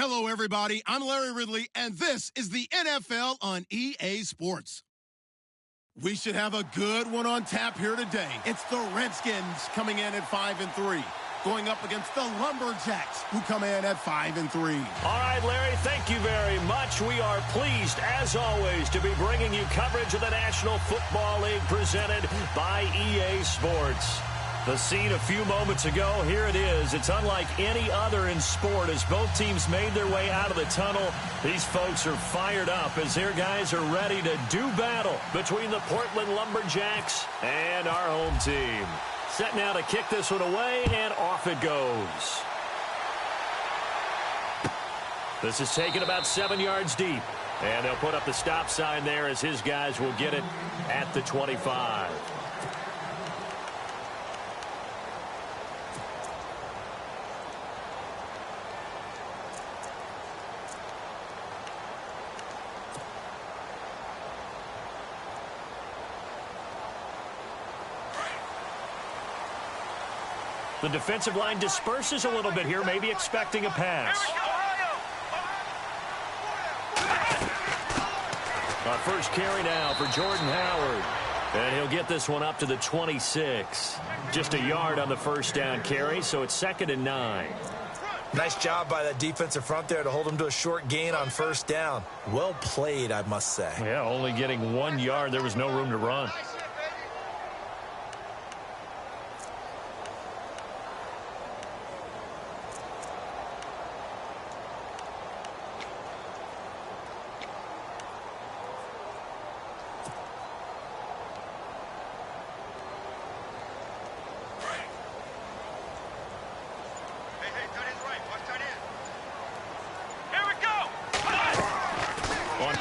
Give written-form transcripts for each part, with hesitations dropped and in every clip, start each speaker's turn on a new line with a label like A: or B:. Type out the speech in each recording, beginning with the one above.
A: Hello, everybody. I'm Larry Ridley, and this is the NFL on EA Sports. We should have a good one on tap here today. It's the Redskins coming in at 5-3, going up against the Lumberjacks, who come in at 5-3.
B: All right, Larry, thank you very much. We are pleased, as always, to be bringing you coverage of the National Football League presented by EA Sports. The scene a few moments ago, here it is. It's unlike any other in sport as both teams made their way out of the tunnel. These folks are fired up as their guys are ready to do battle between the Portland Lumberjacks and our home team. Set now to kick this one away, and off it goes. This is taken about 7 yards deep, and they'll put up the stop sign there as his guys will get it at the 25. The defensive line disperses a little bit here, maybe expecting a pass. Our first carry now for Jordan Howard. And he'll get this one up to the 26. Just a yard on the first down carry, so it's 2nd and 9.
C: Nice job by that defensive front there to hold him to a short gain on first down. Well played, I must say.
B: Yeah, only getting 1 yard. There was no room to run.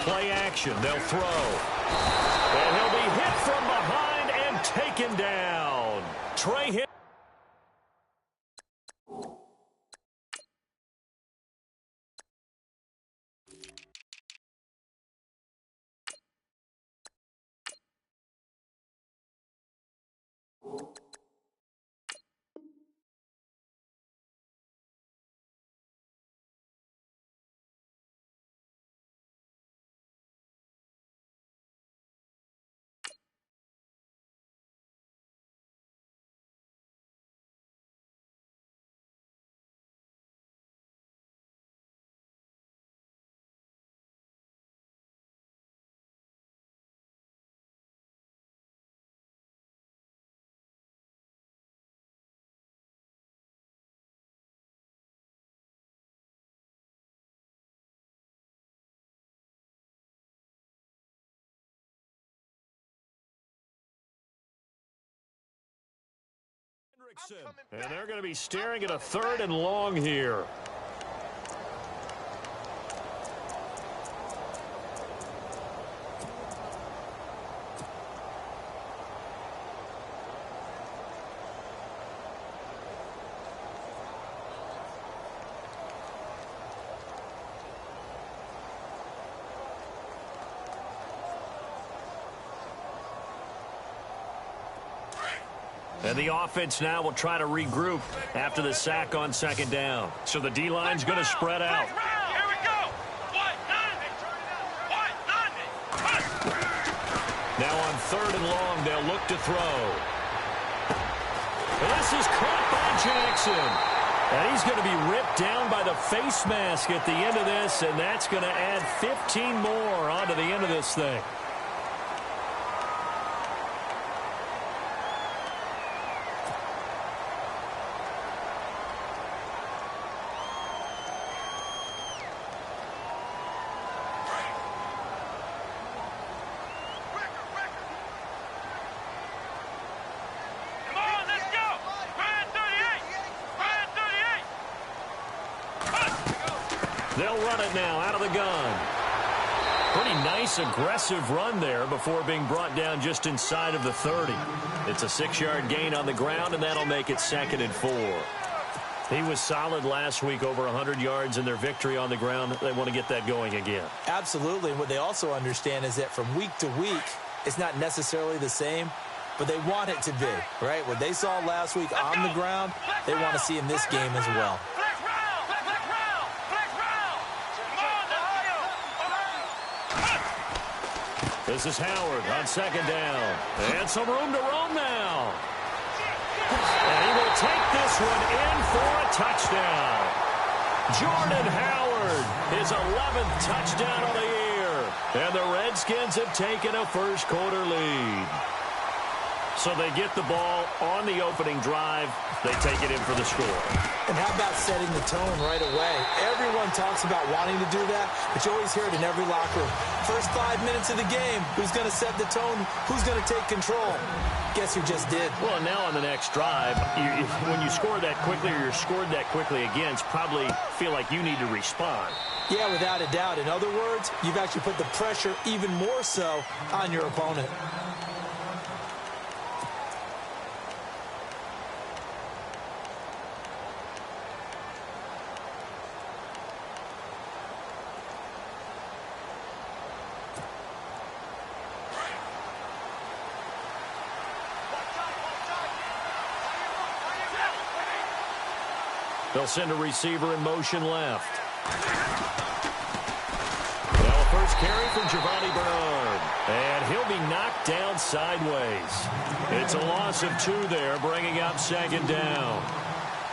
B: Play action, they'll throw. And he'll be hit from behind and taken down. Trey hit. And they're going to be staring at a 3rd and long here. And the offense now will try to regroup after the sack on 2nd down. So the D-line's going to spread out.
D: Here we go.
B: Now on 3rd and long, they'll look to throw. And this is caught by Jackson. And he's going to be ripped down by the face mask at the end of this, and that's going to add 15 more onto the end of this thing. They'll run it now out of the gun. Pretty nice, aggressive run there before being brought down just inside of the 30. It's a 6-yard gain on the ground, and that'll make it 2nd and 4. He was solid last week, over 100 yards in their victory on the ground. They want to get that going again.
C: Absolutely. And what they also understand is that from week to week, it's not necessarily the same, but they want it to be, right? What they saw last week on the ground, they want to see in this game as well.
D: Flex round!
B: This is Howard on second down. And some room to roam now. And he will take this one in for a touchdown. Jordan Howard, his 11th touchdown of the year. And the Redskins have taken a first quarter lead. So they get the ball on the opening drive. They take it in for the score.
C: And how about setting the tone right away? Everyone talks about wanting to do that, but you always hear it in every locker room. First 5 minutes of the game, who's going to set the tone? Who's going to take control? Guess who just did?
B: Well, now on the next drive, when you score that quickly or you're scored that quickly against, probably feel like you need to respond.
C: Yeah, without a doubt. In other words, you've actually put the pressure even more so on your opponent.
B: They'll send a receiver in motion left. Now a first carry from Giovanni Bernard. And he'll be knocked down sideways. It's a loss of 2 there, bringing up second down.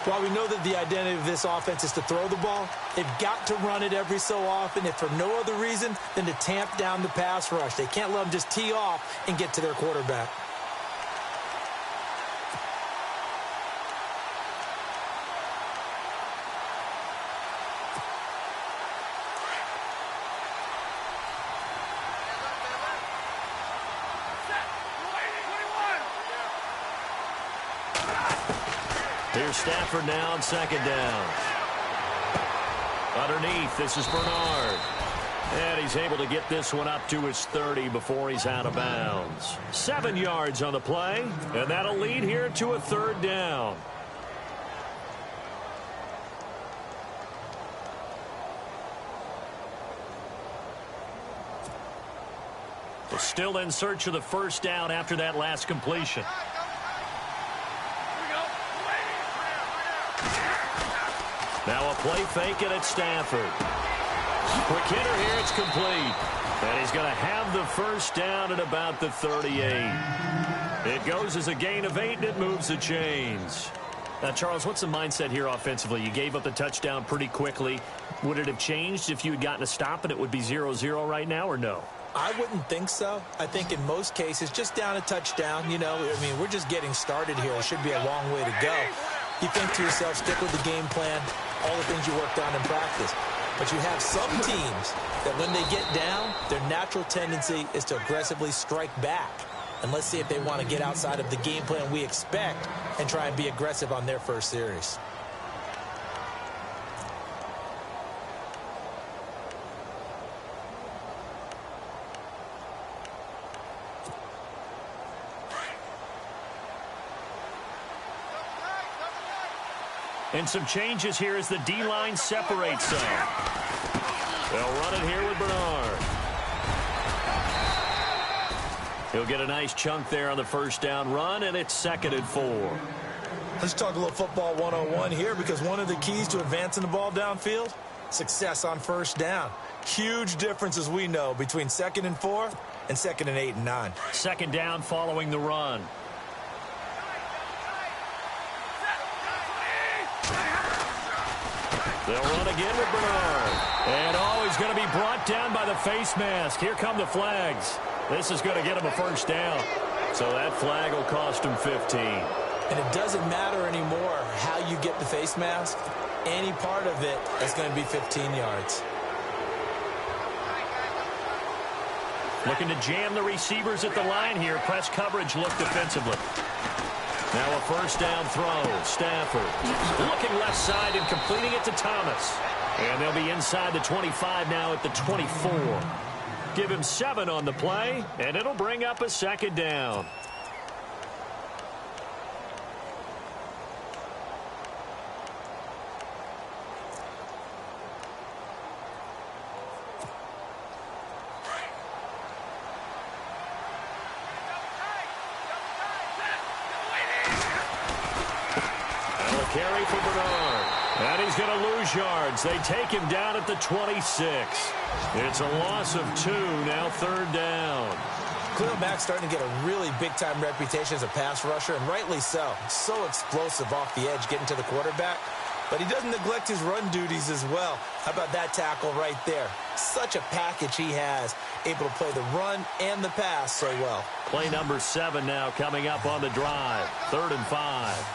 C: While we know that the identity of this offense is to throw the ball, they've got to run it every so often, if for no other reason than to tamp down the pass rush. They can't let them just tee off and get to their quarterback.
B: Here's Stafford now on second down. Underneath, this is Bernard. And he's able to get this one up to his 30 before he's out of bounds. 7 yards on the play, and that'll lead here to a third down. They're still in search of the first down after that last completion. Now a play fake, and it's Stafford. Quick hitter here, it's complete. And he's going to have the first down at about the 38. It goes as a gain of 8, and it moves the chains. Now, Charles, what's the mindset here offensively? You gave up the touchdown pretty quickly. Would it have changed if you had gotten a stop and it would be 0-0 right now, or no?
C: I wouldn't think so. I think in most cases, just down a touchdown, you know, I mean, we're just getting started here. It should be a long way to go. You think to yourself, stick with the game plan, all the things you worked on in practice. But you have some teams that when they get down, their natural tendency is to aggressively strike back. And let's see if they want to get outside of the game plan we expect and try and be aggressive on their first series.
B: And some changes here as the D-line separates some. They'll run it here with Bernard. He'll get a nice chunk there on the first down run, and it's 2nd and 4.
C: Let's talk a little football 101 here, because one of the keys to advancing the ball downfield, success on first down. Huge difference, as we know, between 2nd and 4 and 2nd and 8 and 9.
B: Second down following the run. They'll run again with Bernard. And he's going to be brought down by the face mask. Here come the flags. This is going to get him a first down. So that flag will cost him 15.
C: And it doesn't matter anymore how you get the face mask. Any part of it is going to be 15 yards.
B: Looking to jam the receivers at the line here. Press coverage look defensively. Now a first down throw. Stafford looking left side and completing it to Thomas. And they'll be inside the 25 now at the 24. Give him 7 on the play, and it'll bring up a second down. Carry for Bernard. And he's going to lose yards. They take him down at the 26. It's a loss of 2, now 3rd down.
C: Khalil Mack's starting to get a really big-time reputation as a pass rusher, and rightly so. So explosive off the edge getting to the quarterback. But he doesn't neglect his run duties as well. How about that tackle right there? Such a package he has, able to play the run and the pass so well.
B: Play number 7 now coming up on the drive. 3rd and 5.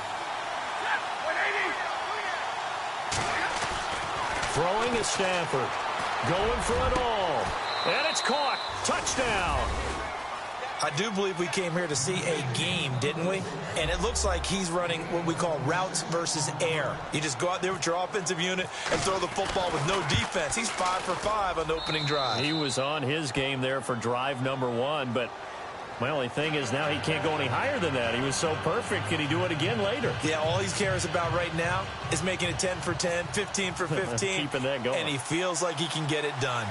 B: Throwing is Stafford. Going for it all. And it's caught. Touchdown.
C: I do believe we came here to see a game, didn't we? And it looks like he's running what we call routes versus air. You just go out there with your offensive unit and throw the football with no defense. He's 5 for 5 on the opening drive.
B: He was on his game there for drive number 1, but my only thing is now he can't go any higher than that. He was so perfect. Can he do it again later?
C: Yeah, all he cares about right now is making it 10 for 10, 15 for 15.
B: Keeping that going.
C: And he feels like he can get it done.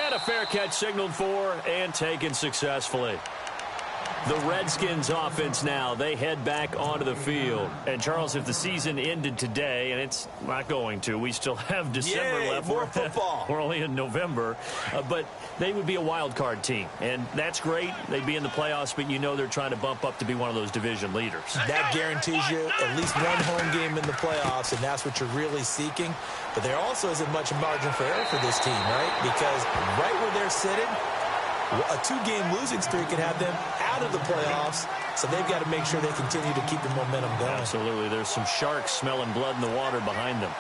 B: And a fair catch signaled for and taken successfully. The Redskins offense now, they head back onto the field. And, Charles, if the season ended today, and it's not going to, we still have December left.
C: More football.
B: We're only in November. But they would be a wild card team. And that's great. They'd be in the playoffs, but you know they're trying to bump up to be one of those division leaders.
C: That guarantees you at least one home game in the playoffs, and that's what you're really seeking. But there also isn't much margin for error for this team, right? Because right where they're sitting, a 2-game losing streak could have them out of the playoffs, so they've got to make sure they continue to keep the momentum going.
B: Absolutely. There's some sharks smelling blood in the water behind them.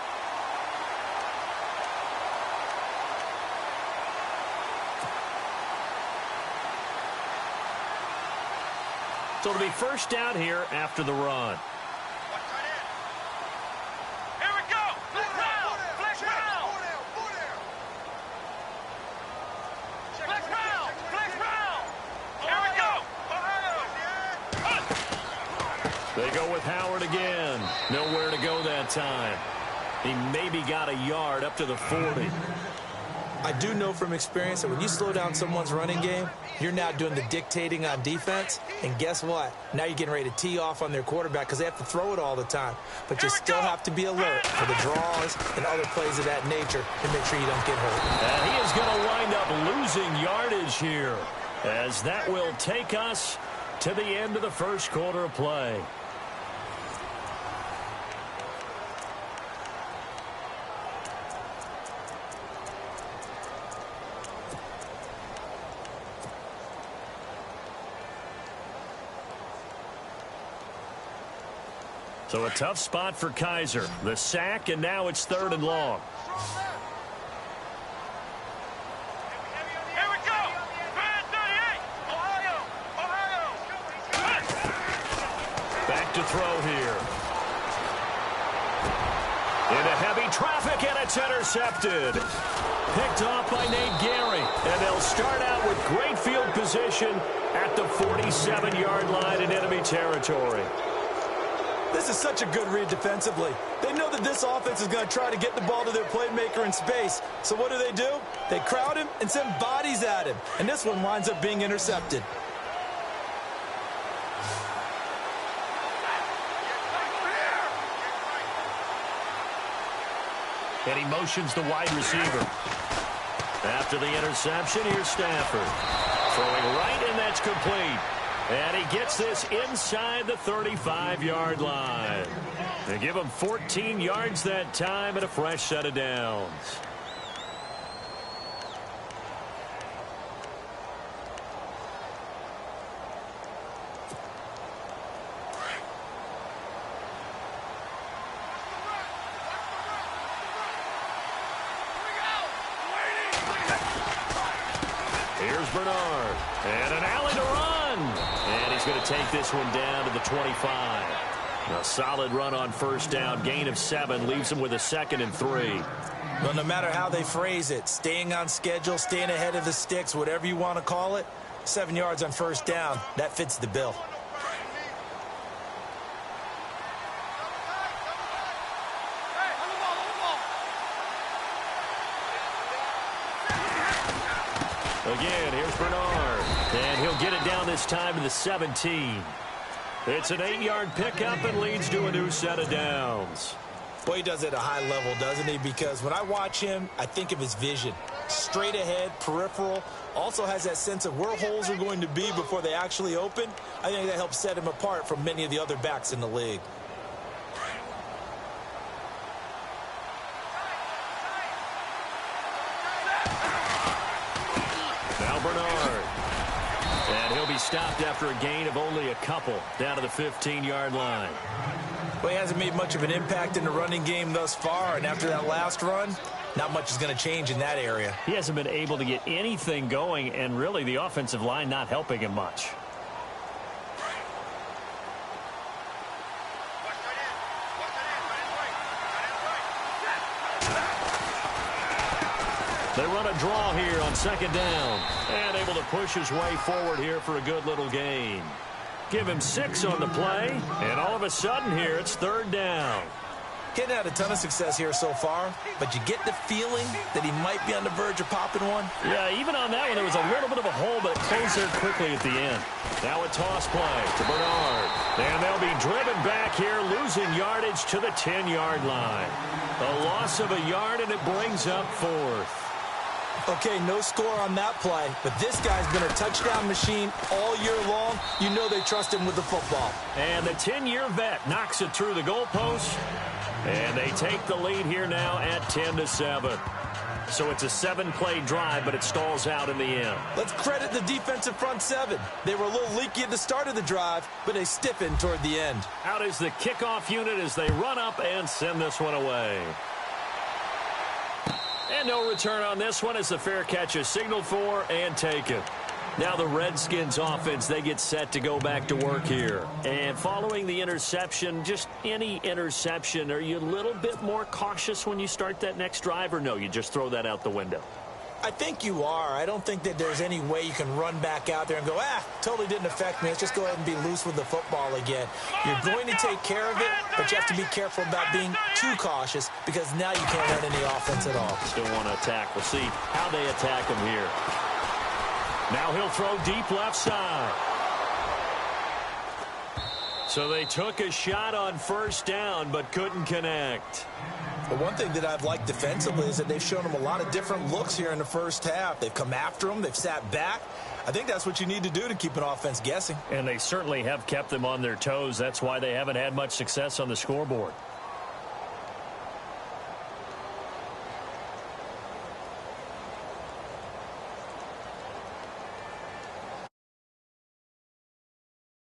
B: So it'll be first down here after the run. They go with Howard again. Nowhere to go that time. He maybe got a yard up to the 40.
C: I do know from experience that when you slow down someone's running game, you're now doing the dictating on defense. And guess what? Now you're getting ready to tee off on their quarterback because they have to throw it all the time. But you still have to be alert for the draws and other plays of that nature to make sure you don't get hurt.
B: And he is going to wind up losing yardage here, as that will take us to the end of the first quarter of play. So a tough spot for Kaiser. The sack, and now it's 3rd and long.
D: Here we go. 38. Ohio.
B: Back to throw here. Into heavy traffic, and it's intercepted. Picked off by Nate Gary. And they'll start out with great field position at the 47-yard line in enemy territory.
C: This is such a good read defensively. They know that this offense is going to try to get the ball to their playmaker in space. So what do? They crowd him and send bodies at him. And this one winds up being intercepted.
B: And he motions the wide receiver. After the interception, here's Stafford. Throwing right, and that's complete. And he gets this inside the 35-yard line. They give him 14 yards that time and a fresh set of downs. Here's Bernard. And an alley to run. And he's going to take this one down to the 25. A solid run on first down. Gain of 7 leaves him with a 2nd and 3.
C: Well, no matter how they phrase it, staying on schedule, staying ahead of the sticks, whatever you want to call it, 7 yards on first down, that fits the bill.
B: Again, here's Bernard. And he'll get it down this time to the 17. It's an 8-yard pickup and leads to a new set of downs.
C: Boy, he does it at a high level, doesn't he? Because when I watch him, I think of his vision. Straight ahead, peripheral. Also has that sense of where holes are going to be before they actually open. I think that helps set him apart from many of the other backs in the league.
B: Now Bernard. And he'll be stopped after a gain of only a couple down to the 15-yard line.
C: Well, he hasn't made much of an impact in the running game thus far, and after that last run, not much is going to change in that area.
B: He hasn't been able to get anything going, and really the offensive line not helping him much. They run a draw here on second down, and able to push his way forward here for a good little gain. Give him 6 on the play, and all of a sudden here it's third down.
C: Getting had a ton of success here so far, but you get the feeling that he might be on the verge of popping one.
B: Yeah, even on that one, there was a little bit of a hole, but it closed there quickly at the end. Now a toss play to Bernard. And they'll be driven back here, losing yardage to the 10-yard line. A loss of a yard, and it brings up 4th.
C: Okay, no score on that play, but this guy's been a touchdown machine all year long. You know they trust him with the football.
B: And the 10-year vet knocks it through the goalpost, and they take the lead here now at 10-7. So it's a 7-play drive, but it stalls out in the end.
C: Let's credit the defensive front 7. They were a little leaky at the start of the drive, but they stiffened toward the end.
B: Out is the kickoff unit as they run up and send this one away. And no return on this one as the fair catch is signaled for and taken. Now the Redskins offense, they get set to go back to work here. And following the interception, just any interception, are you a little bit more cautious when you start that next drive, or no, you just throw that out the window?
C: I think you are. I don't think that there's any way you can run back out there and go, totally didn't affect me. Let's just go ahead and be loose with the football again. You're going to take care of it, but you have to be careful about being too cautious because now you can't run any offense at all.
B: Still want to attack. We'll see how they attack him here. Now he'll throw deep left side. So they took a shot on first down but couldn't connect.
C: But one thing that I've liked defensively is that they've shown him a lot of different looks here in the first half. They've come after him. They've sat back. I think that's what you need to do to keep an offense guessing.
B: And they certainly have kept them on their toes. That's why they haven't had much success on the scoreboard.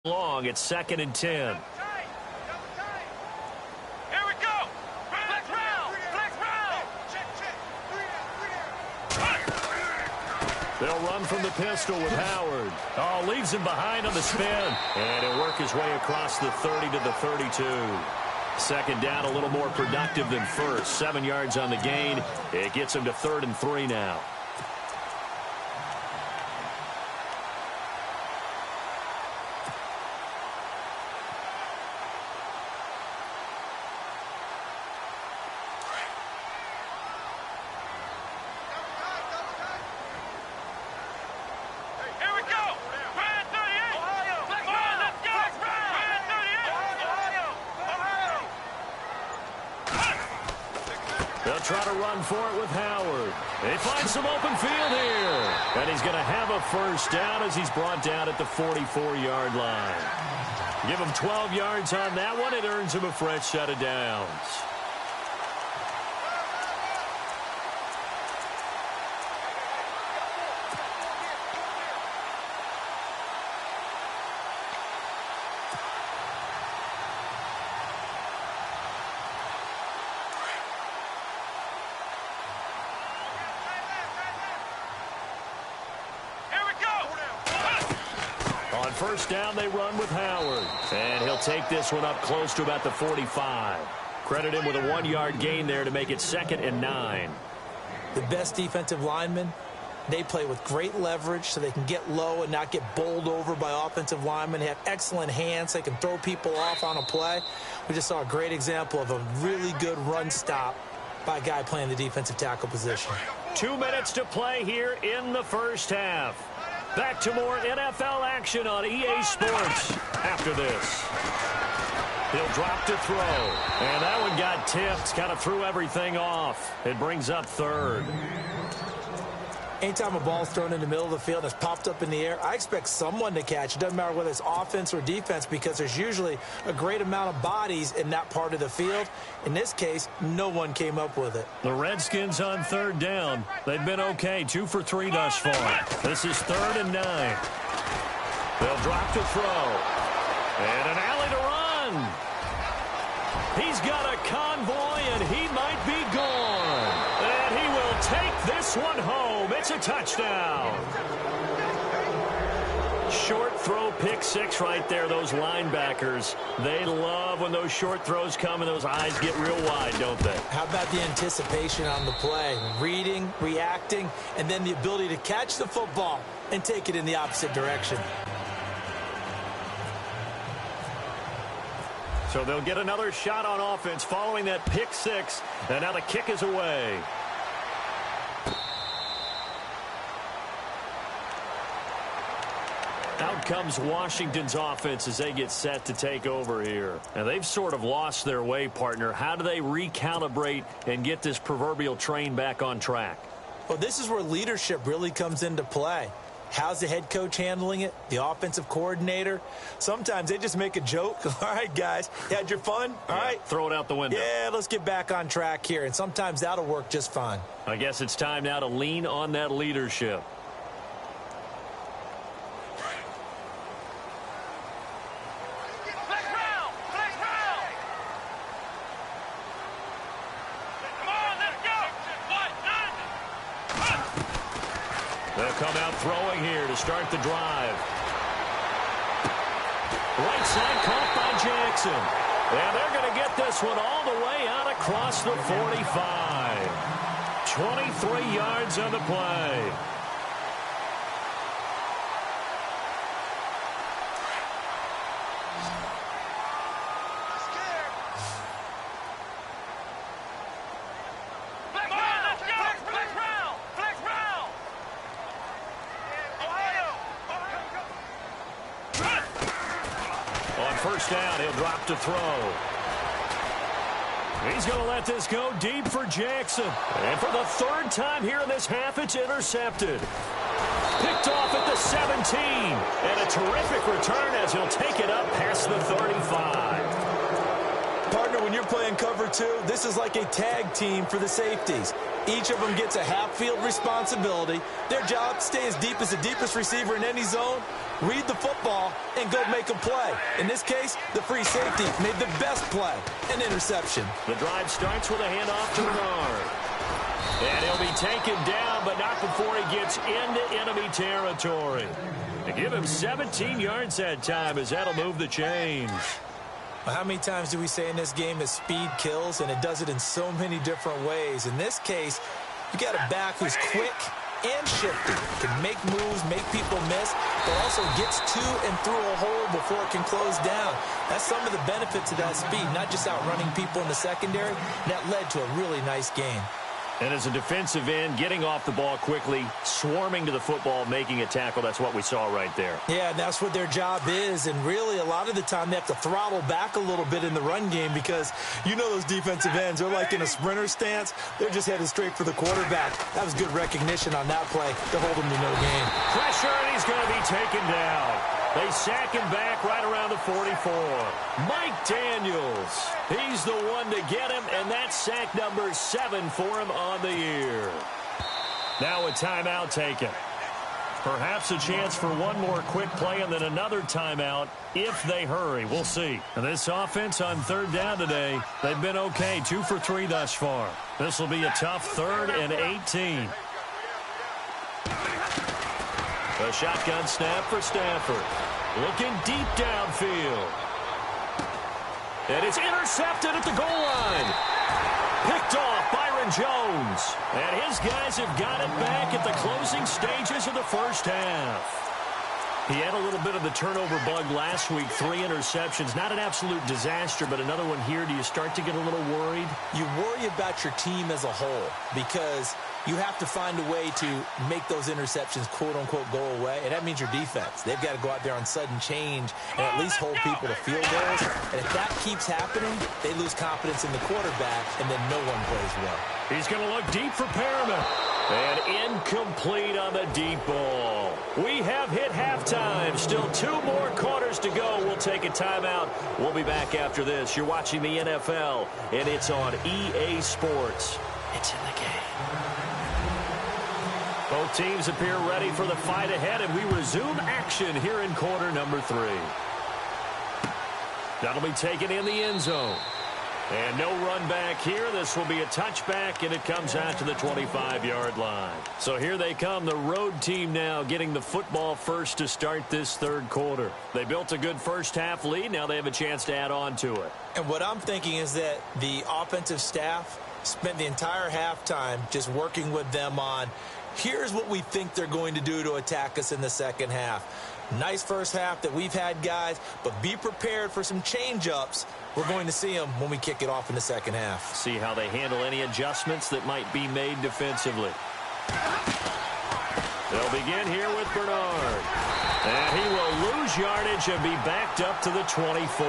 B: Long, it's 2nd and 10. They'll run from the pistol with Howard. Oh, leaves him behind on the spin. And he'll work his way across the 30 to the 32. Second down, a little more productive than first. 7 yards on the gain. It gets him to 3rd and 3 now. Try to run for it with Howard. They find some open field here. And he's going to have a first down as he's brought down at the 44-yard line. Give him 12 yards on that one. It earns him a fresh set of downs. First down, they run with Howard. And he'll take this one up close to about the 45. Credit him with a 1-yard gain there to make it 2nd and 9.
C: The best defensive linemen, they play with great leverage so they can get low and not get bowled over by offensive linemen. They have excellent hands. They can throw people off on a play. We just saw a great example of a really good run stop by a guy playing the defensive tackle position.
B: 2 minutes to play here in the first half. Back to more NFL action on EA Sports after this. He'll drop to throw. And that one got tipped. Kind of threw everything off. It brings up third.
C: Anytime a ball's thrown in the middle of the field and it's popped up in the air, I expect someone to catch. It doesn't matter whether it's offense or defense because there's usually a great amount of bodies in that part of the field. In this case, no one came up with it.
B: The Redskins on third down. They've been okay, 2 for 3 thus far. This is 3rd and 9. They'll drop to throw. And an alley to run. He's got a convoy, and he might be gone. And he will take this one home. It's a touchdown. Short throw, pick six right there. Those linebackers, they love when those short throws come and those eyes get real wide, don't they?
C: How about the anticipation on the play? Reading, reacting, and then the ability to catch the football and take it in the opposite direction.
B: So they'll get another shot on offense following that pick six, and now the kick is away. Out comes Washington's offense as they get set to take over here. And they've sort of lost their way, partner. How do they recalibrate and get this proverbial train back on track?
C: Well, this is where leadership really comes into play. How's the head coach handling it? The offensive coordinator? Sometimes they just make a joke. All right, guys, you had your fun? All right.
B: Throw it out the window.
C: Yeah, let's get back on track here. And sometimes that'll work just fine.
B: I guess it's time now to lean on that leadership. They'll come out throwing here to start the drive. Right side caught by Jackson. And they're going to get this one all the way out across the 45. 23 yards on the play. First down, he'll drop to throw. He's going to let this go deep for Jackson. And for the third time here in this half, it's intercepted. Picked off at the 17. And a terrific return as he'll take it up past the 35.
C: Partner, when you're playing cover two, this is like a tag team for the safeties. Each of them gets a half-field responsibility. Their job, stay as deep as the deepest receiver in any zone, read the football, and go make a play. In this case, the free safety made the best play, an interception.
B: The drive starts with a handoff to Bernard. And he'll be taken down, but not before he gets into enemy territory. To give him 17 yards that time, as that'll move the chains.
C: Well, how many times do we say in this game that speed kills, and it does it in so many different ways? In this case, you got a back who's quick and shifty, can make moves, make people miss, but also gets to and through a hole before it can close down. That's some of the benefits of that speed, not just outrunning people in the secondary. That led to a really nice game.
B: And as a defensive end, getting off the ball quickly, swarming to the football, making a tackle, that's what we saw right there.
C: Yeah, that's what their job is, and really a lot of the time they have to throttle back a little bit in the run game because you know those defensive ends, they're like in a sprinter stance. They're just headed straight for the quarterback. That was good recognition on that play to hold him to no gain.
B: Pressure, and he's going to be taken down. They sack him back right around the 44. Mike Daniels, he's the one to get him, and that's sack number 7 for him on the year. Now a timeout taken. Perhaps a chance for one more quick play and then another timeout if they hurry. We'll see. And this offense on third down today, they've been okay, 2 for 3 thus far. This will be a tough 3rd and 18. A shotgun snap for Stafford. Looking deep downfield. And it's intercepted at the goal line. Picked off Byron Jones. And his guys have got it back at the closing stages of the first half. He had a little bit of the turnover bug last week, 3 interceptions. Not an absolute disaster, but another one here. Do you start to get a little worried?
C: You worry about your team as a whole because you have to find a way to make those interceptions, quote-unquote, go away, and that means your defense. They've got to go out there on sudden change and at least hold people to field goals. And if that keeps happening, they lose confidence in the quarterback, and then no one plays well.
B: He's going to look deep for Perriman. And incomplete on the deep ball. We have hit halftime. Still 2 more quarters to go. We'll take a timeout. We'll be back after this. You're watching the NFL, and it's on EA Sports. It's in the game. Both teams appear ready for the fight ahead, and we resume action here in quarter number 3. That'll be taken in the end zone. And no run back here. This will be a touchback, and it comes out to the 25-yard line. So here they come, the road team now getting the football first to start this third quarter. They built a good first-half lead. Now they have a chance to add on to it.
C: And what I'm thinking is that the offensive staff spent the entire halftime just working with them on, here's what we think they're going to do to attack us in the second half. Nice first half that we've had, guys, but be prepared for some change-ups. We're going to see them when we kick it off in the second half.
B: See how they handle any adjustments that might be made defensively. They'll begin here with Bernard. And he will lose yardage and be backed up to the 24.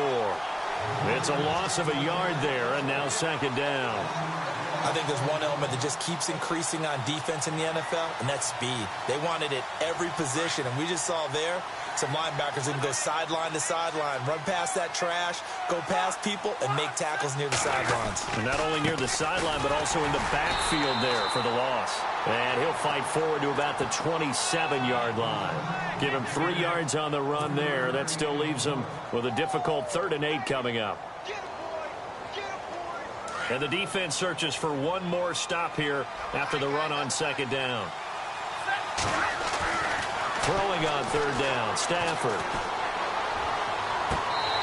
B: It's a loss of a yard there, and now second down.
C: I think there's one element that just keeps increasing on defense in the NFL, and that's speed. They want it at every position, and we just saw there some linebackers that can go sideline to sideline, run past that trash, go past people, and make tackles near the sidelines.
B: And not only near the sideline, but also in the backfield there for the loss. And he'll fight forward to about the 27-yard line. Give him 3 yards on the run there. That still leaves him with a difficult 3rd and 8 coming up. And the defense searches for one more stop here after the run on second down. Throwing on 3rd down, Stafford.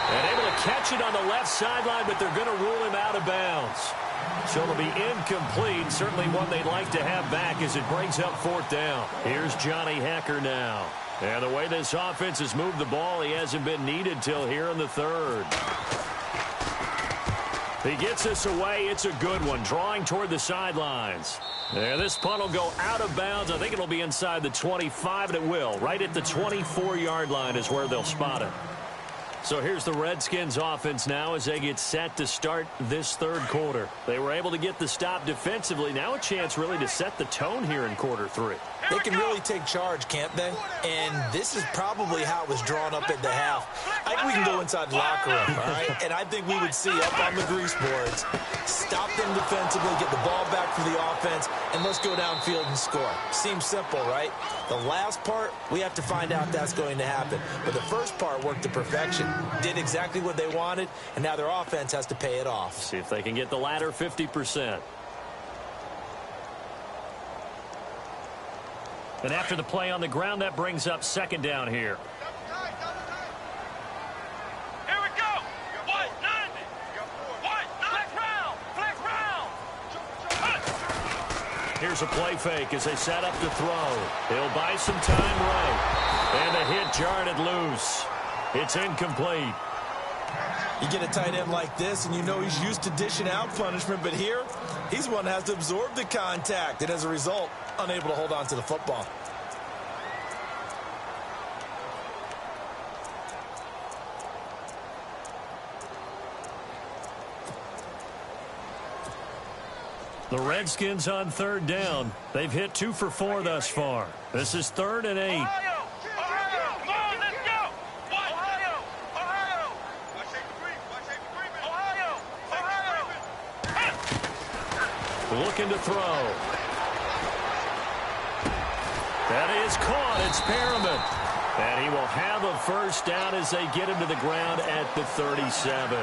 B: And able to catch it on the left sideline, but they're going to rule him out of bounds. So it'll be incomplete. Certainly one they'd like to have back as it brings up 4th down. Here's Johnny Hecker now. And the way this offense has moved the ball, he hasn't been needed till here in the 3rd. He gets this away. It's a good one, drawing toward the sidelines. And this punt will go out of bounds. I think it'll be inside the 25, and it will. Right at the 24-yard line is where they'll spot it. So here's the Redskins offense now as they get set to start this third quarter. They were able to get the stop defensively. Now a chance really to set the tone here in quarter 3.
C: They can really take charge, can't they? And this is probably how it was drawn up at the half. I think we can go inside the locker room, all right? And I think we would see up on the grease boards, stop them defensively, get the ball back for the offense, and let's go downfield and score. Seems simple, right? The last part, we have to find out that's going to happen. But the first part worked to perfection. Did exactly what they wanted, and now their offense has to pay it off.
B: See if they can get the latter 50%. And after the play on the ground, that brings up second down here.
D: Here we go. What? None. What? Flex round.
B: Here's a play fake as they set up to throw. He'll buy some time right. And the hit jarred it loose. It's incomplete.
C: You get a tight end like this, and you know he's used to dishing out punishment, but here, he's one that has to absorb the contact, and as a result, unable to hold on to the football.
B: The Redskins on 3rd down. They've hit 2 for 4 thus far. This is 3rd and 8. Looking to throw. That is caught. It's Perriman. And he will have a first down as they get him to the ground at the 37.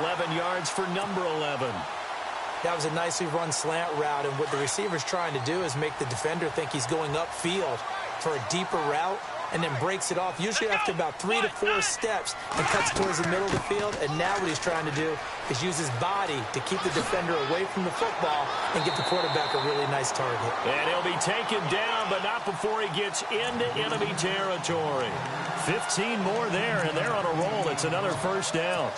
B: 11 yards for number 11.
C: That was a nicely run slant route, and what the receiver's trying to do is make the defender think he's going upfield for a deeper route, and then breaks it off, usually after about 3 to 4 steps, and cuts towards the middle of the field. And now what he's trying to do is use his body to keep the defender away from the football and give the quarterback a really nice target.
B: And he'll be taken down, but not before he gets into enemy territory. 15 more there, and they're on a roll. It's another first down.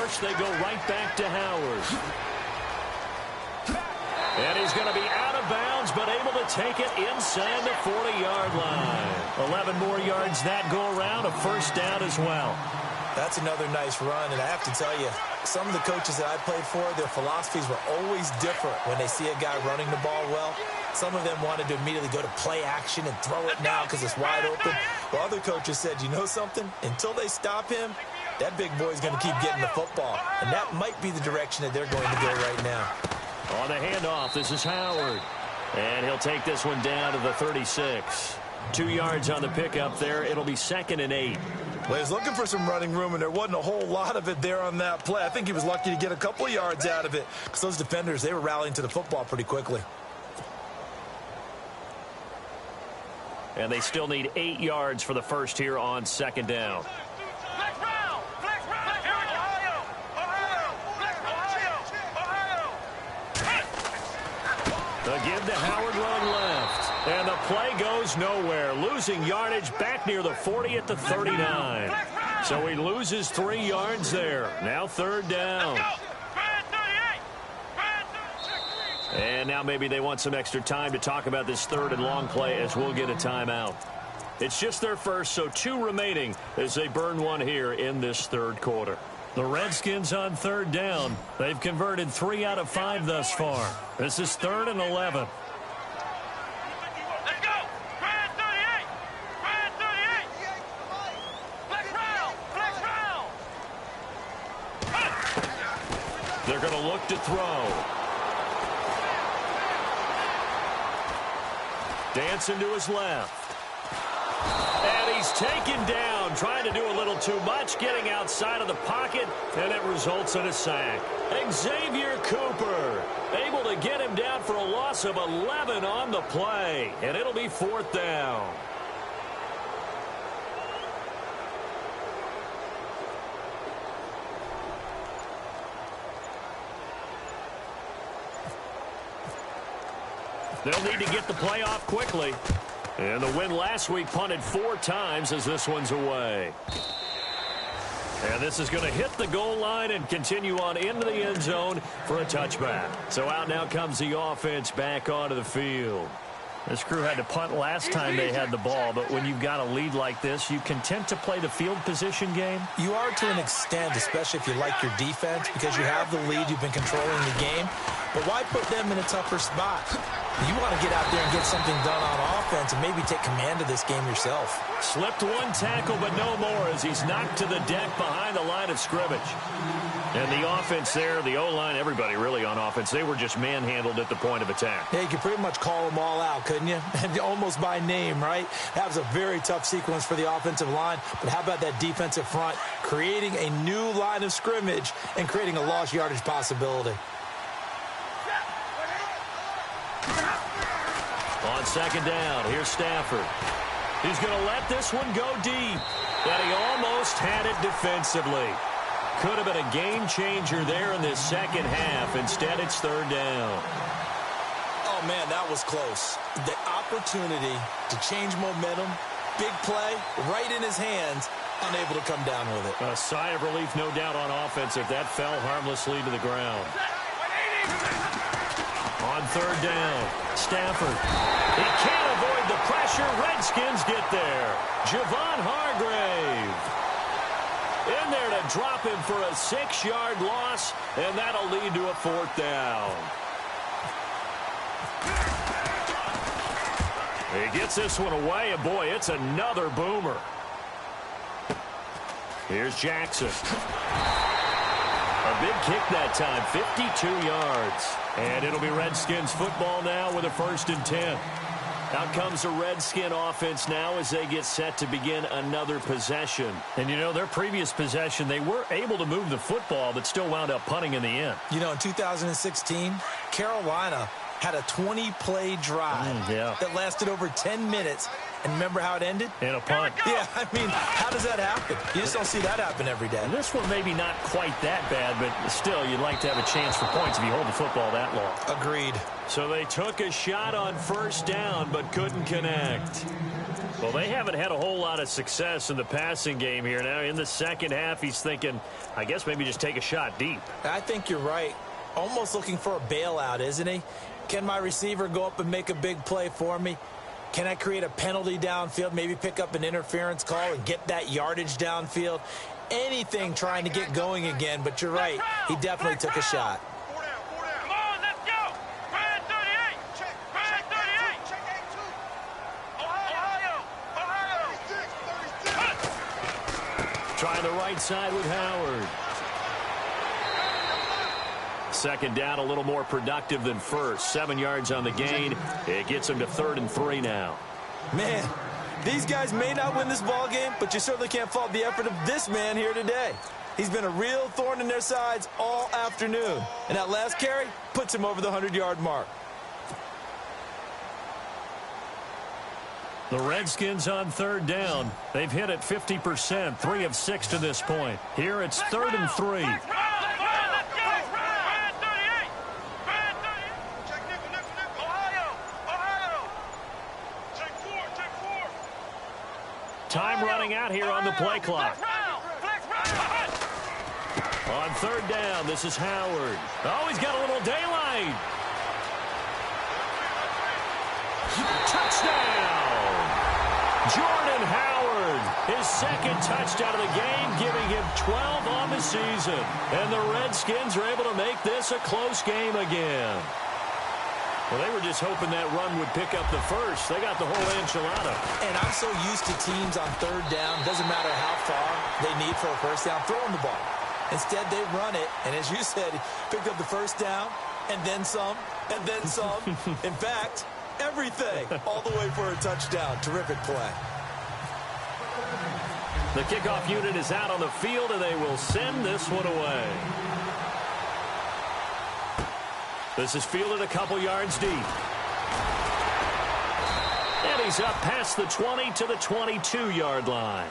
B: first. They go right back to Howard. And he's going to be out of bounds, but able to take it inside the 40-yard line. 11 more yards that go around, a first down as well.
C: That's another nice run, and I have to tell you, some of the coaches that I played for, their philosophies were always different when they see a guy running the ball well. Some of them wanted to immediately go to play action and throw it now because it's wide open. While other coaches said, you know something? Until they stop him, that big boy's going to keep getting the football. And that might be the direction that they're going to go right now.
B: On the handoff, this is Howard. And he'll take this one down to the 36. 2 yards on the pickup there. It'll be 2nd and 8.
C: Well, he was looking for some running room, and there wasn't a whole lot of it there on that play. I think he was lucky to get a couple of yards out of it because those defenders, they were rallying to the football pretty quickly.
B: And they still need 8 yards for the first here on 2nd down.
D: Flex round! Flex round! Here we go! Ohio! Flex Ohio!
B: The give to Howard running left. And the play goes nowhere. Losing yardage back near the 40 at the 39. So he loses 3 yards there. Now 3rd down. And now maybe they want some extra time to talk about this 3rd and long play as we'll get a timeout. It's just their first, so 2 remaining as they burn one here in this 3rd quarter. The Redskins on 3rd down. They've converted 3 out of 5 thus far. This is 3rd and 11.
D: Let's go! Grand 38! Grand 38! Flex round! Flex round!
B: They're going to look to throw. Dancing to his left. And he's taken down, trying to do a little too much, getting outside of the pocket, and it results in a sack. Xavier Cooper able to get him down for a loss of 11 on the play, and it'll be 4th down. They'll need to get the play off quickly. And the win last week punted 4 times as this one's away. And this is going to hit the goal line and continue on into the end zone for a touchback. So out now comes the offense back onto the field. This crew had to punt last time they had the ball, but when you've got a lead like this, you content to play the field position game?
C: You are to an extent, especially if you like your defense, because you have the lead, you've been controlling the game. But why put them in a tougher spot? You want to get out there and get something done on offense and maybe take command of this game yourself.
B: Slipped 1 tackle, but no more as he's knocked to the deck behind the line of scrimmage. And the offense there, the O-line, everybody really on offense, they were just manhandled at the point of attack.
C: Yeah, you could pretty much call them all out, couldn't you? And almost by name, right? That was a very tough sequence for the offensive line. But how about that defensive front creating a new line of scrimmage and creating a lost yardage possibility?
B: On 2nd down, here's Stafford. He's going to let this one go deep. And he almost had it defensively. Could have been a game changer there in this 2nd half. Instead, it's 3rd down.
C: Oh, man, that was close. The opportunity to change momentum, big play, right in his hands, unable to come down with it.
B: A sigh of relief, no doubt, on offense if that fell harmlessly to the ground. On 3rd down, Stafford. He can't avoid the pressure. Redskins get there. Javon Hargrave in there to drop him for a 6-yard loss, and that'll lead to a 4th down. He gets this one away, and boy, it's another boomer. Here's Jackson. A big kick that time, 52 yards. And it'll be Redskins football now with a 1st and 10. Out comes the Redskin offense now as they get set to begin another possession. And, you know, their previous possession, they were able to move the football but still wound up punting in the end.
C: You know, in 2016, Carolina had a 20-play drive that lasted over 10 minutes. And remember how it ended?
B: In a punt.
C: Yeah, I mean, how does that happen? You just don't see that happen every day.
B: And this one maybe not quite that bad, but still, you'd like to have a chance for points if you hold the football that long.
C: Agreed.
B: So they took a shot on first down, but couldn't connect. Well, they haven't had a whole lot of success in the passing game here. Now, in the second half, he's thinking, I guess maybe just take a shot deep.
C: I think you're right. Almost looking for a bailout, isn't he? Can my receiver go up and make a big play for me? Can I create a penalty downfield, maybe pick up an interference call and get that yardage downfield? Anything trying to get going again, but you're right. He definitely took a shot.
D: Come on, let's go. Brad 38. Check. Brad 38. Check 82. Ohio.
B: Trying the right side with Howard. Second down, a little more productive than first. 7 yards on the gain. It gets him to 3rd and 3 now.
C: Man, these guys may not win this ball game, but you certainly can't fault the effort of this man here today. He's been a real thorn in their sides all afternoon. And that last carry puts him over the 100-yard mark.
B: The Redskins on 3rd down. They've hit it 50%, 3 of 6 to this point. Here it's 3rd and 3. Time running out here on the play clock. On 3rd down, this is Howard. Oh, he's got a little daylight. Touchdown! Jordan Howard, his second touchdown of the game, giving him 12 on the season. And the Redskins are able to make this a close game again. Well, they were just hoping that run would pick up the first. They got the whole enchilada.
C: And I'm so used to teams on 3rd down, doesn't matter how far they need for a first down, throwing the ball. Instead, they run it, and as you said, picked up the first down, and then some, and then some. In fact, everything, all the way for a touchdown. Terrific play.
B: The kickoff unit is out on the field, and they will send this one away. This is fielded a couple yards deep. And he's up past the 20 to the 22-yard line.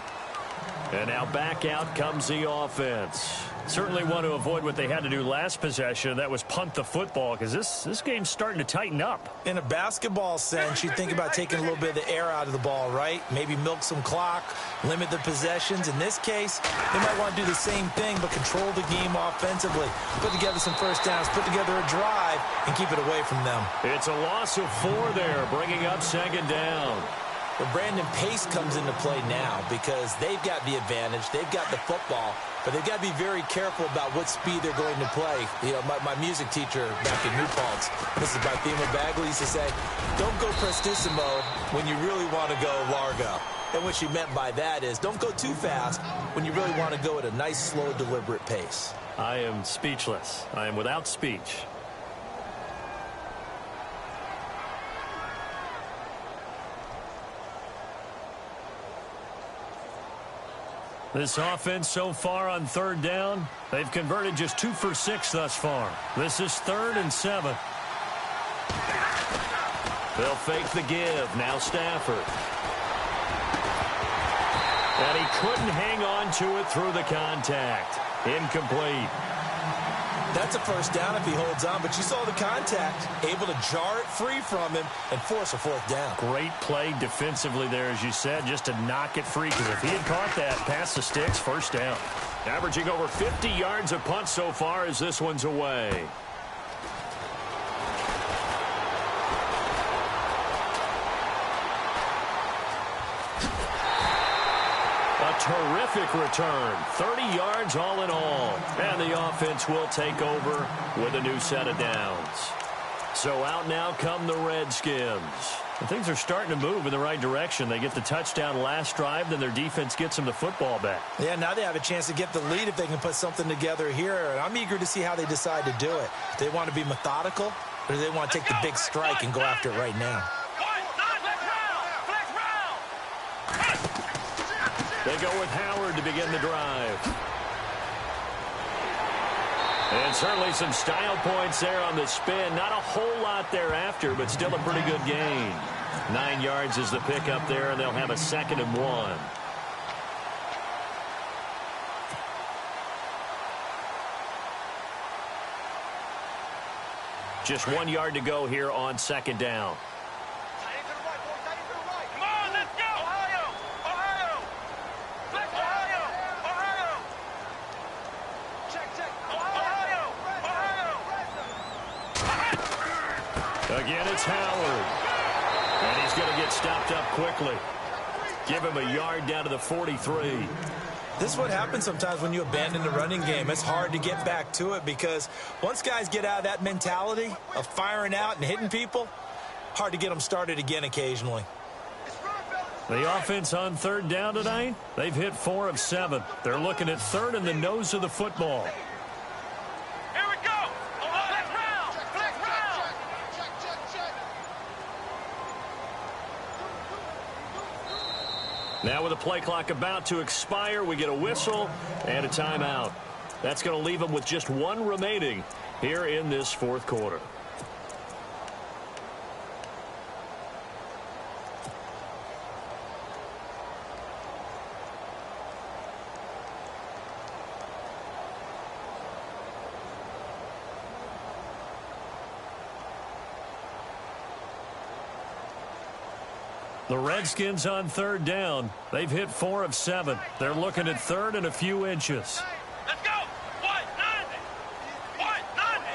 B: And now back out comes the offense. Certainly want to avoid what they had to do last possession. That was punt the football, because this game's starting to tighten up.
C: In a basketball sense, you think about taking a little bit of the air out of the ball, right? Maybe milk some clock, limit the possessions. In this case, they might want to do the same thing, but control the game offensively. Put together some first downs, put together a drive, and keep it away from them.
B: It's a loss of 4 there, bringing up 2nd down.
C: But Brandon, pace comes into play now because they've got the advantage. They've got the football, but they've got to be very careful about what speed they're going to play. You know, my music teacher back in New Paltz, Mrs. Barthema Bagley, used to say, don't go prestissimo when you really want to go largo. And what she meant by that is don't go too fast when you really want to go at a nice, slow, deliberate pace.
B: I am speechless. I am without speech. This offense so far on 3rd down, they've converted just 2 for 6 thus far. This is 3rd and 7. They'll fake the give. Now Stafford. And he couldn't hang on to it through the contact. Incomplete.
C: That's a first down if he holds on, but you saw the contact, able to jar it free from him and force a 4th down.
B: Great play defensively there, as you said, just to knock it free, because if he had caught that past the sticks, 1st down. Averaging over 50 yards a punt so far as this one's away. Terrific return. 30 yards all in all. And the offense will take over with a new set of downs. So out now come the Redskins. And things are starting to move in the right direction. They get the touchdown last drive, then their defense gets them the football back.
C: Yeah, now they have a chance to get the lead if they can put something together here. And I'm eager to see how they decide to do it. Do they want to be methodical, or do they want to take the big strike and go after it right now?
B: They go with Howard to begin the drive. And certainly some style points there on the spin. Not a whole lot thereafter, but still a pretty good gain. 9 yards is the pickup there, and they'll have a 2nd and 1. Just 1 yard to go here on 2nd down.
D: Come on, let's go! Ohio! Ohio! Ohio! Ohio! Check. Ohio! Ohio!
B: Again, it's Howard. And he's going to get stopped up quickly. Give him a yard down to the 43.
C: This is what happens sometimes when you abandon the running game. It's hard to get back to it because once guys get out of that mentality of firing out and hitting people, hard to get them started again occasionally.
B: The offense on 3rd down tonight, they've hit 4 of 7. They're looking at 3rd in the nose of the football.
D: Here we go! Flex round! Flex round!
B: Now with the play clock about to expire, we get a whistle and a timeout. That's going to leave them with just 1 remaining here in this 4th quarter. The Redskins on 3rd down. They've hit 4 of 7. They're looking at 3rd and a few inches.
D: Let's go! White, 90! White, 90!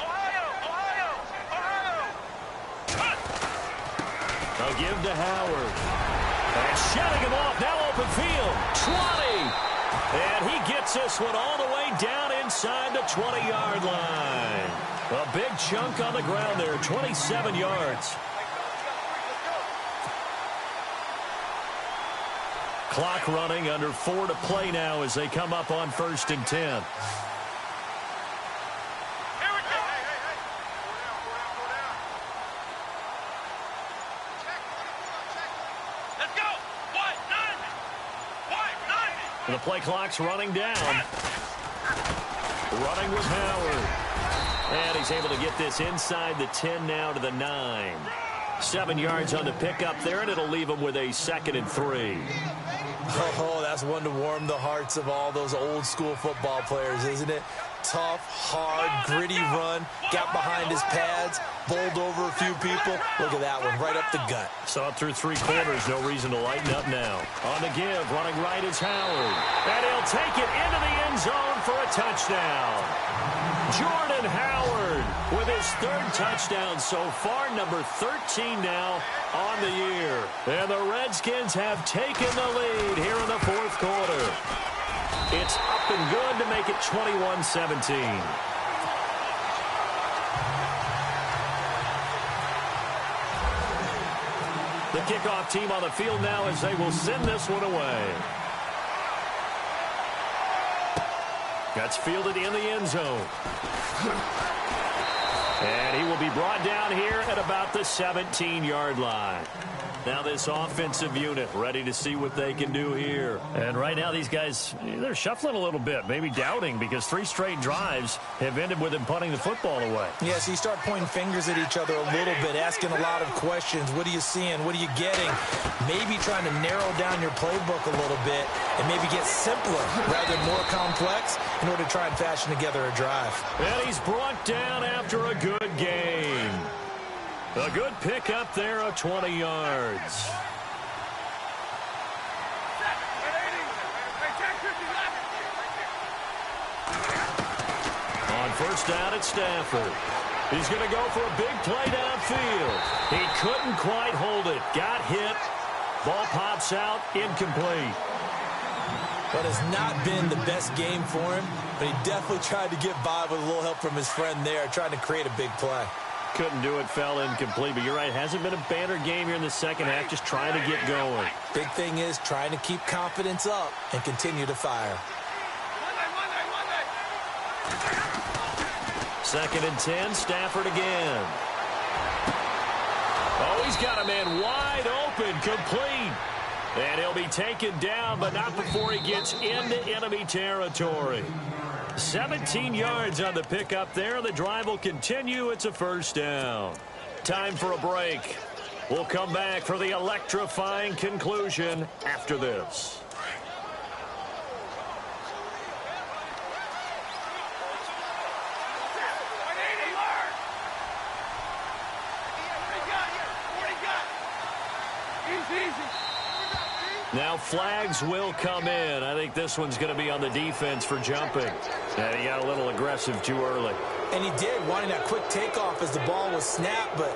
D: Ohio! Cut!
B: They'll give to Howard. And shutting him off. Now open field. 20. And he gets this one all the way down inside the 20-yard line. A big chunk on the ground there, 27 yards. Clock running, under 4 to play now as they come up on 1st and 10.
D: Here we go! Let's go! White, 90! White, 90!
B: The play clock's running down. Running with Howard. And he's able to get this inside the 10 now to the 9. 7 yards on the pickup there, and it'll leave him with a 2nd and 3.
C: Oh, that's one to warm the hearts of all those old school football players, isn't it? Tough, hard, gritty run, got behind his pads, bowled over a few people. Look at that one, right up the gut.
B: Saw it through 3 quarters, no reason to lighten up now. On the give, running right is Howard. And he'll take it into the end zone for a touchdown. Jordan Howard with his 3rd touchdown so far, number 13 now on the year. And the Redskins have taken the lead here in the 4th quarter. It's up and good to make it 21-17. The kickoff team on the field now as they will send this one away. That's fielded in the end zone. And he will be brought down here at about the 17-yard line. Now this offensive unit ready to see what they can do here. And right now these guys, they're shuffling a little bit, maybe doubting, because 3 straight drives have ended with them punting the football away.
C: Yeah, so you start pointing fingers at each other a little bit, asking a lot of questions. What are you seeing? What are you getting? Maybe trying to narrow down your playbook a little bit and maybe get simpler rather than more complex in order to try and fashion together a drive.
B: And he's brought down after a good game. A good pickup there of 20 yards. On 1st down, it's Stafford. He's going to go for a big play downfield. He couldn't quite hold it. Got hit. Ball pops out, incomplete.
C: But it's not been the best game for him, but he definitely tried to get by with a little help from his friend there, trying to create a big play.
B: Couldn't do it, fell incomplete, but you're right, hasn't been a banner game here in the 2nd half, just trying to get going.
C: Big thing is trying to keep confidence up and continue to fire.
B: 2nd and 10, Stafford again. Oh, he's got a man wide open, complete. And he'll be taken down, but not before he gets into enemy territory. 17 yards on the pickup there. The drive will continue. It's a first down. Time for a break. We'll come back for the electrifying conclusion after this. Now flags will come in. I think this one's going to be on the defense for jumping. And he got a little aggressive too early.
C: And he did, wanting that quick takeoff as the ball was snapped. But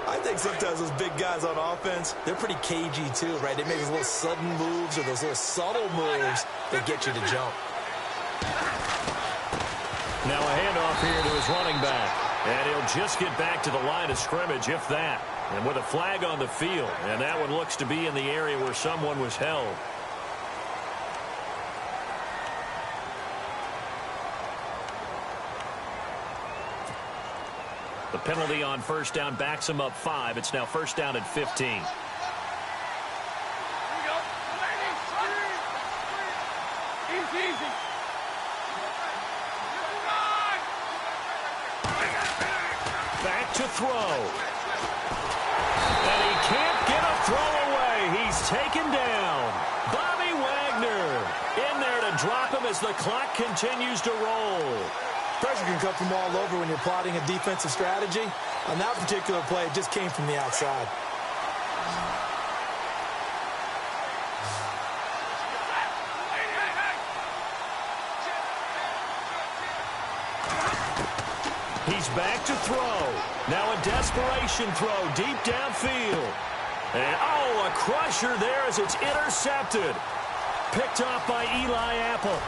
C: I think sometimes those big guys on offense, they're pretty cagey too, right? They make those little sudden moves or those little subtle moves that get you to jump.
B: Now a handoff here to his running back. And he'll just get back to the line of scrimmage, if that. And with a flag on the field, and that one looks to be in the area where someone was held. The penalty on first down backs him up 5. It's now first down at 15. Back to throw. And he can't get a throw away. He's taken down. Bobby Wagner in there to drop him as the clock continues to roll.
C: Pressure can come from all over when you're plotting a defensive strategy. On that particular play, it just came from the outside.
B: He's back to throw. Now a desperation throw deep downfield. And, oh, a crusher there as it's intercepted. Picked off by Eli Apple.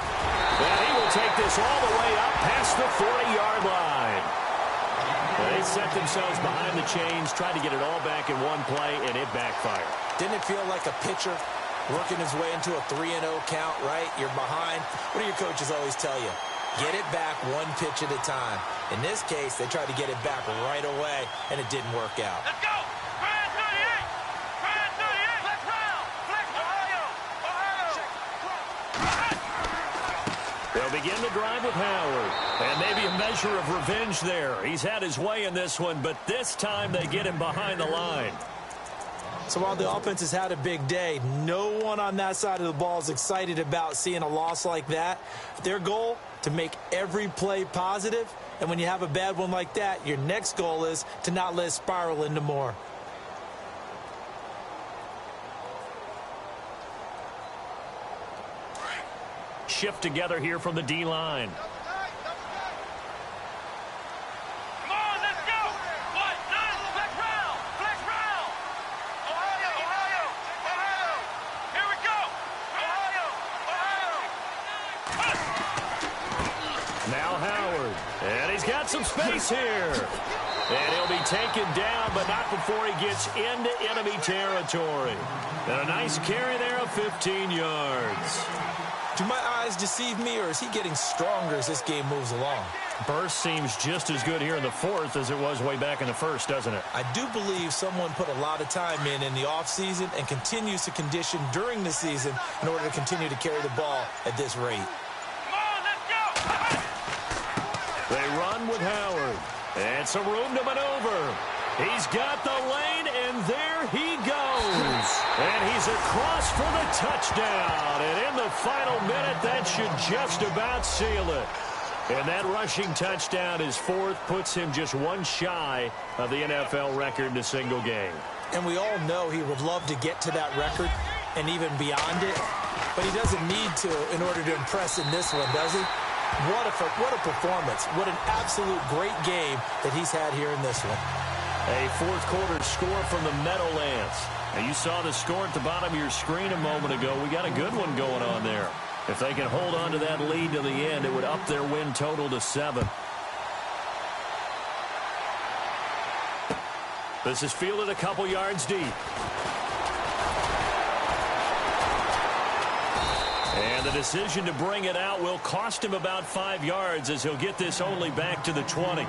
B: And he will take this all the way up past the 40-yard line. They set themselves behind the chains, tried to get it all back in one play, and it backfired.
C: Didn't it feel like a pitcher working his way into a 3-0 count, right? You're behind. What do your coaches always tell you? Get it back one pitch at a time. In this case, they tried to get it back right away, and it didn't work out.
D: Let's go! Brand 38! Brand 38! Flex round! Flex Ohio! Ohio!
B: They'll begin the drive with Howard. And maybe a measure of revenge there. He's had his way in this one, but this time they get him behind the line.
C: So while the offense has had a big day, no one on that side of the ball is excited about seeing a loss like that. Their goal, to make every play positive. And when you have a bad one like that, your next goal is to not let it spiral into more.
B: Shift together here from the D-line.
D: Come on, let's go! What? Nine, flex round! Flex round! Ohio! Ohio! Ohio! Here we go! Ohio! Ohio!
B: Now Howard. And he's got some space here. And he'll be taken down, but not before he gets into enemy territory. And a nice carry there of 15 yards.
C: Do my eyes deceive me, or is he getting stronger as this game moves along?
B: Burst seems just as good here in the fourth as it was way back in the first, doesn't it?
C: I do believe someone put a lot of time in the offseason and continues to condition during the season in order to continue to carry the ball at this rate.
D: Come on, let's go!
B: They run with Howard. And some room to maneuver. He's got the lane, and there he goes. And he's across for the touchdown. And in the final minute, that should just about seal it. And that rushing touchdown, his fourth, puts him just one shy of the NFL record in a single game.
C: And we all know he would love to get to that record and even beyond it. But he doesn't need to in order to impress in this one, does he? What a performance. What an absolute great game that he's had here in this one.
B: A fourth quarter score from the Meadowlands. And you saw the score at the bottom of your screen a moment ago. We got a good one going on there. If they can hold on to that lead to the end, it would up their win total to 7. This is fielded a couple yards deep. And the decision to bring it out will cost him about 5 yards as he'll get this only back to the 20.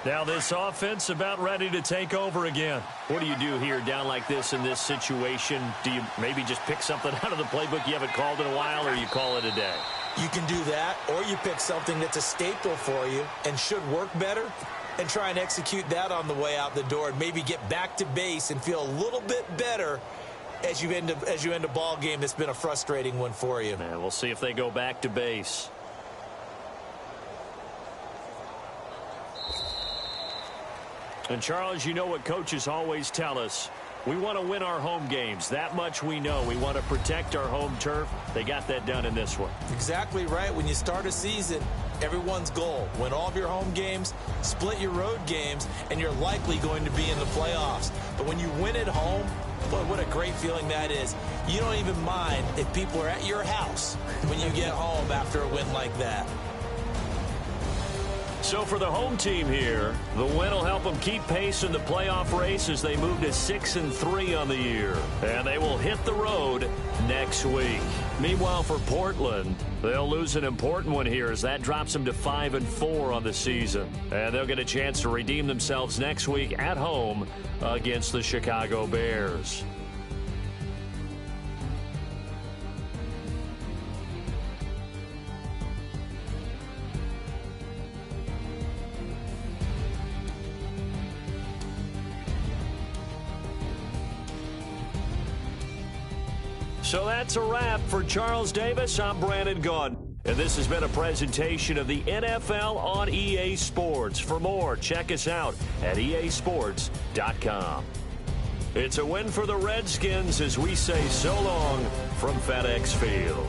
B: Now this offense about ready to take over again. What do you do here down like this in this situation? Do you maybe just pick something out of the playbook you haven't called in a while, or you call it a day?
C: You can do that, or you pick something that's a staple for you and should work better and try and execute that on the way out the door and maybe get back to base and feel a little bit better as you end a ball game that's been a frustrating one for you.
B: And we'll see if they go back to base. And, Charles, you know what coaches always tell us. We want to win our home games. That much we know. We want to protect our home turf. They got that done in this one.
C: Exactly right. When you start a season, everyone's goal: win all of your home games, split your road games, and you're likely going to be in the playoffs. But when you win at home, boy, what a great feeling that is. You don't even mind if people are at your house when you get home after a win like that.
B: So for the home team here, the win will help them keep pace in the playoff race as they move to 6-3 on the year. And they will hit the road next week. Meanwhile, for Portland, they'll lose an important one here as that drops them to 5-4 on the season. And they'll get a chance to redeem themselves next week at home against the Chicago Bears. So that's a wrap. For Charles Davis, I'm Brandon Gaudin. And this has been a presentation of the NFL on EA Sports. For more, check us out at easports.com. It's a win for the Redskins as we say so long from FedEx Field.